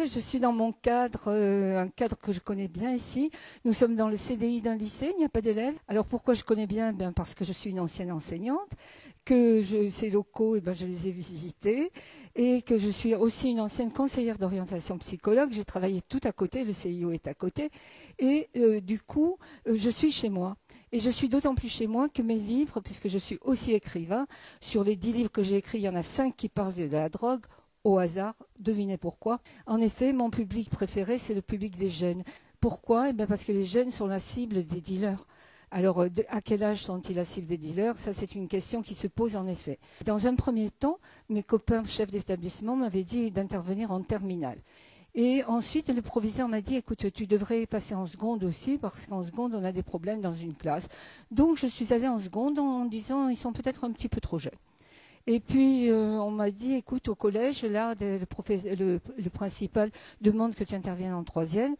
je suis dans mon cadre, un cadre que je connais bien ici. Nous sommes dans le CDI d'un lycée, il n'y a pas d'élèves. Alors pourquoi je connais bien? Ben parce que je suis une ancienne enseignante, ces locaux, je les ai visités, et que je suis aussi une ancienne conseillère d'orientation psychologue. J'ai travaillé tout à côté, le CIO est à côté, et du coup, je suis chez moi. Et je suis d'autant plus chez moi que mes livres, puisque je suis aussi écrivain, sur les 10 livres que j'ai écrits, il y en a 5 qui parlent de la drogue, au hasard, devinez pourquoi. En effet, mon public préféré, c'est le public des jeunes. Pourquoi? Parce que les jeunes sont la cible des dealers. Alors, à quel âge sont-ils la cible des dealers? Ça, c'est une question qui se pose en effet. Dans un premier temps, mes copains chefs d'établissement m'avaient dit d'intervenir en terminale. Et ensuite, le proviseur m'a dit, écoute, tu devrais passer en seconde aussi, parce qu'en seconde, on a des problèmes dans une classe. Donc, je suis allée en seconde en disant, ils sont peut-être un petit peu trop jeunes. Et puis, on m'a dit, écoute, au collège, là, le principal demande que tu interviennes en troisième.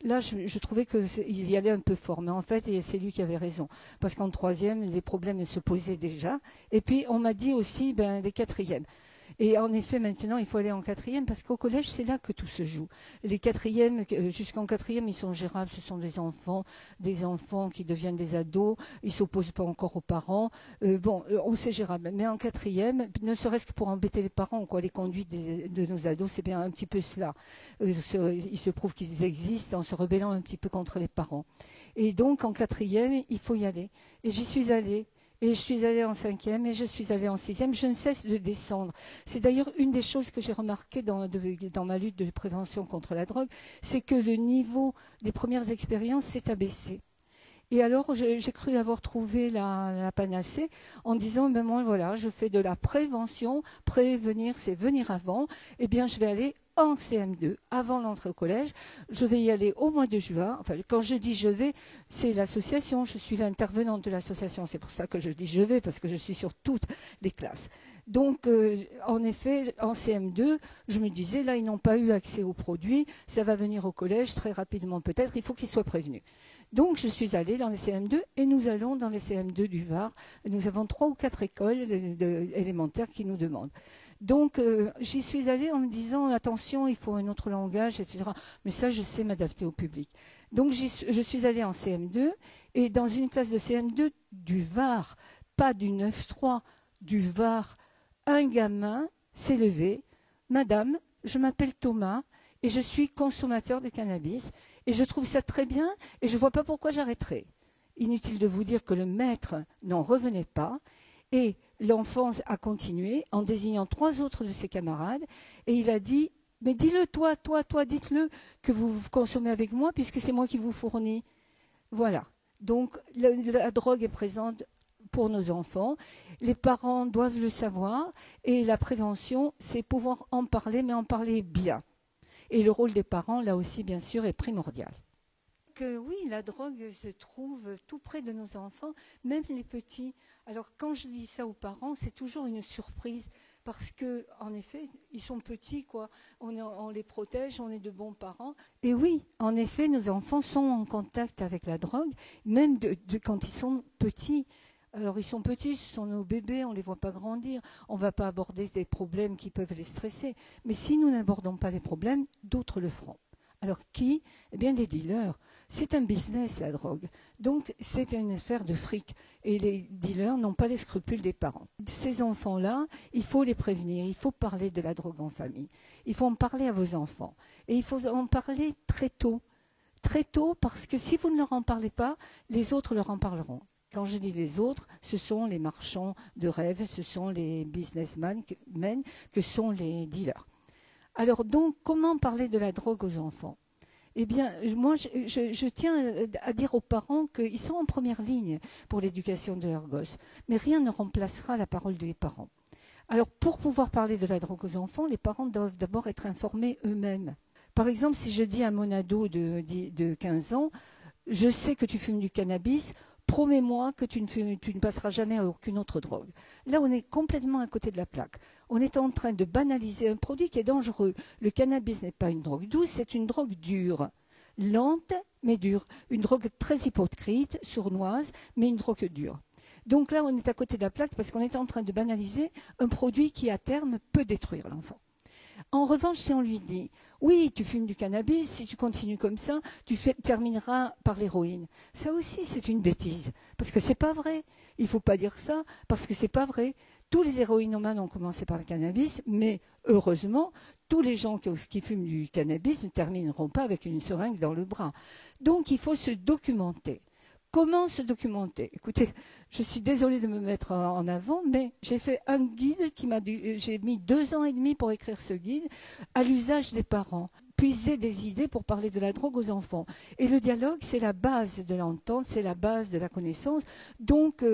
Là, je trouvais qu'il y allait un peu fort. Mais en fait, c'est lui qui avait raison. Parce qu'en troisième, les problèmes se posaient déjà. Et puis, on m'a dit aussi, les quatrièmes. Et en effet, maintenant, il faut aller en quatrième parce qu'au collège, c'est là que tout se joue. Les quatrièmes, jusqu'en quatrième, ils sont gérables. Ce sont des enfants qui deviennent des ados. Ils s'opposent pas encore aux parents. On sait gérable. Mais en quatrième, ne serait-ce que pour embêter les parents, quoi, les conduites de nos ados, c'est bien un petit peu cela. Il se prouve qu'ils existent en se rebellant un petit peu contre les parents. Et donc, en quatrième, il faut y aller. Et j'y suis allée. Et je suis allée en cinquième et je suis allée en sixième. Je ne cesse de descendre. C'est d'ailleurs une des choses que j'ai remarquées dans ma lutte de prévention contre la drogue, c'est que le niveau des premières expériences s'est abaissé. Et alors, j'ai cru avoir trouvé la panacée en disant, moi, voilà, je fais de la prévention. Prévenir, c'est venir avant. Eh bien, je vais aller en CM2, avant l'entrée au collège. Je vais y aller au mois de juin. Enfin, quand je dis je vais, c'est l'association. Je suis l'intervenante de l'association. C'est pour ça que je dis je vais, parce que je suis sur toutes les classes. Donc, en effet, en CM2, je me disais, là, ils n'ont pas eu accès aux produits. Ça va venir au collège très rapidement peut-être. Il faut qu'ils soient prévenus. Donc, je suis allée dans les CM2 et nous allons dans les CM2 du Var. Nous avons 3 ou 4 écoles élémentaires qui nous demandent. Donc, j'y suis allée en me disant, attention, il faut un autre langage, etc. Mais ça, je sais m'adapter au public. Donc, je suis allée en CM2 et dans une classe de CM2 du Var, pas du 9-3, du Var, un gamin s'est levé. Madame, je m'appelle Thomas et je suis consommateur de cannabis. Et je trouve ça très bien et je ne vois pas pourquoi j'arrêterais. Inutile de vous dire que le maître n'en revenait pas et l'enfant a continué en désignant 3 autres de ses camarades et il a dit « Mais dis-le toi, dites-le que vous consommez avec moi puisque c'est moi qui vous fournis. » Voilà. Donc la drogue est présente pour nos enfants. Les parents doivent le savoir et la prévention, c'est pouvoir en parler, mais en parler bien. Et le rôle des parents, là aussi, bien sûr, est primordial. Oui, la drogue se trouve tout près de nos enfants, même les petits. Alors, quand je dis ça aux parents, c'est toujours une surprise, parce que, en effet, ils sont petits, quoi. On les protège, on est de bons parents. Et oui, en effet, nos enfants sont en contact avec la drogue, même quand ils sont petits. Alors, ils sont petits, ce sont nos bébés, on ne les voit pas grandir. On ne va pas aborder des problèmes qui peuvent les stresser. Mais si nous n'abordons pas les problèmes, d'autres le feront. Alors, qui? Eh bien, les dealers. C'est un business, la drogue. Donc, c'est une affaire de fric. Et les dealers n'ont pas les scrupules des parents. Ces enfants-là, il faut les prévenir. Il faut parler de la drogue en famille. Il faut en parler à vos enfants. Et il faut en parler très tôt. Très tôt, parce que si vous ne leur en parlez pas, les autres leur en parleront. Quand je dis les autres, ce sont les marchands de rêve, ce sont les businessmen que sont les dealers. Alors donc, comment parler de la drogue aux enfants? Eh bien, moi, je tiens à dire aux parents qu'ils sont en première ligne pour l'éducation de leurs gosses. Mais rien ne remplacera la parole des parents. Alors, pour pouvoir parler de la drogue aux enfants, les parents doivent d'abord être informés eux-mêmes. Par exemple, si je dis à mon ado de 15 ans, je sais que tu fumes du cannabis, promets-moi que tu ne passeras jamais à aucune autre drogue. Là, on est complètement à côté de la plaque. On est en train de banaliser un produit qui est dangereux. Le cannabis n'est pas une drogue douce, c'est une drogue dure. Lente, mais dure. Une drogue très hypocrite, sournoise, mais une drogue dure. Donc là, on est à côté de la plaque parce qu'on est en train de banaliser un produit qui, à terme, peut détruire l'enfant. En revanche, si on lui dit, oui, tu fumes du cannabis, si tu continues comme ça, termineras par l'héroïne. Ça aussi, c'est une bêtise, parce que c'est pas vrai. Il faut pas dire ça, parce que c'est pas vrai. Tous les héroïnomanes ont commencé par le cannabis, mais heureusement, tous les gens qui fument du cannabis ne termineront pas avec une seringue dans le bras. Donc, il faut se documenter. Comment se documenter? Écoutez, je suis désolée de me mettre en avant, mais j'ai fait un guide j'ai mis 2 ans et demi pour écrire ce guide à l'usage des parents. Puiser des idées pour parler de la drogue aux enfants. Et le dialogue, c'est la base de l'entente, c'est la base de la connaissance. Donc,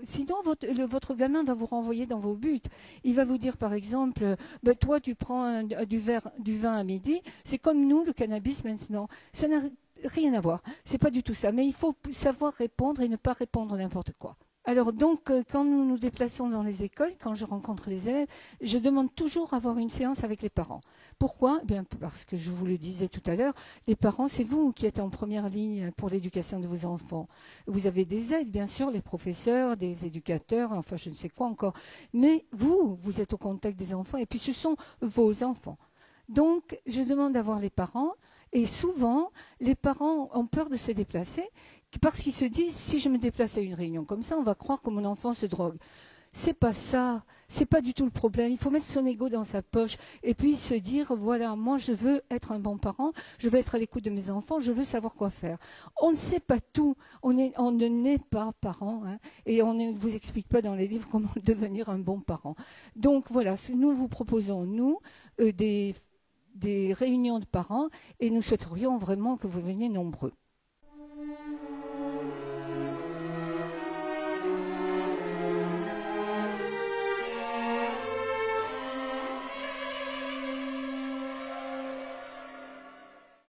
sinon, votre gamin va vous renvoyer dans vos buts. Il va vous dire, par exemple, toi, tu prends du vin à midi, c'est comme nous, le cannabis maintenant. Ça n'a rien à voir. C'est pas du tout ça. Mais il faut savoir répondre et ne pas répondre n'importe quoi. Alors donc, quand nous nous déplaçons dans les écoles, quand je rencontre les élèves, je demande toujours à avoir une séance avec les parents. Pourquoi? Bien, parce que je vous le disais tout à l'heure, les parents, c'est vous qui êtes en première ligne pour l'éducation de vos enfants. Vous avez des aides, bien sûr, les professeurs, des éducateurs, enfin je ne sais quoi encore. Mais vous êtes au contact des enfants et puis ce sont vos enfants. Donc, je demande d'avoir les parents. Et souvent, les parents ont peur de se déplacer parce qu'ils se disent, si je me déplace à une réunion comme ça, on va croire que mon enfant se drogue. C'est pas ça, c'est pas du tout le problème. Il faut mettre son ego dans sa poche et puis se dire, voilà, moi je veux être un bon parent, je veux être à l'écoute de mes enfants, je veux savoir quoi faire. On ne sait pas tout, on ne naît pas parent, hein, et on ne vous explique pas dans les livres comment devenir un bon parent. Donc voilà, nous vous proposons, des réunions de parents et nous souhaiterions vraiment que vous veniez nombreux.